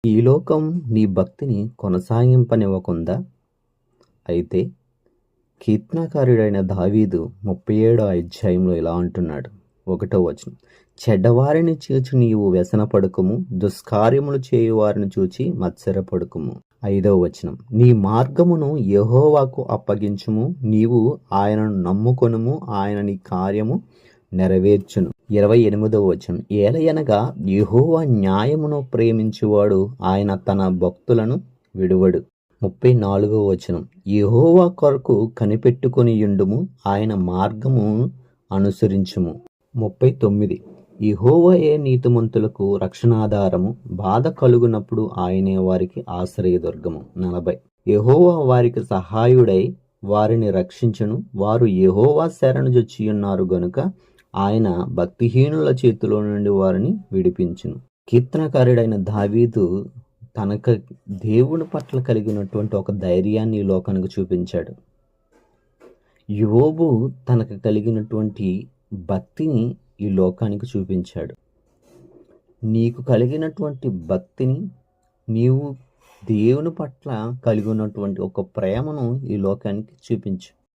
ఈ లోకం నీ భక్తిని కొనసాగింపనివ్వకుందా? అయితే కీర్తనకారుడైన దావీదు 37వ అధ్యాయంలో ఇలా అంటున్నాడు. 1వ వచనం, చెడ్డవారిని చూచి నీవు వ్యసనపడకుము, దుష్కార్యములు చేయువారిని చూచి మత్సరపడకుము. 5వ వచనం, నీ మార్గమును యెహోవాకు అప్పగించుము, నీవు ఆయనను నమ్ముకొనుము, ఆయన నీ కార్యము నెరవేర్చును. 28వ వచనం, ఏలయనగా యెహోవా న్యాయమును ప్రేమించువాడు, ఆయన తన భక్తులను విడువడు. 34వ వచనం, యెహోవా కొరకు కనిపెట్టుకొని యుండుము, ఆయన మార్గము అనుసరించుము. 39, యెహోవాయే నీతిమంతులకు రక్షణాధారము, బాధ కలుగునప్పుడు ఆయనే వారికి ఆశ్రయదుర్గము. 40, యెహోవా వారికి సహాయుడై వారిని రక్షించును, వారు యెహోవా శరణు జొచ్చియున్నారు గనుక ఆయన భక్తిహీనుల చేతిలో నుండి వారిని విడిపించును. కీర్తనకారుడైన దావీదు తనకు దేవుని పట్ల కలిగినటువంటి ఒక ధైర్యాన్ని ఈ లోకానికి చూపించాడు. యోబు తనకు కలిగినటువంటి భక్తిని ఈ లోకానికి చూపించాడు. నీకు కలిగినటువంటి భక్తిని, నీవు దేవుని పట్ల కలిగి ఉన్నటువంటి ఒక ప్రేమను ఈ లోకానికి చూపించు.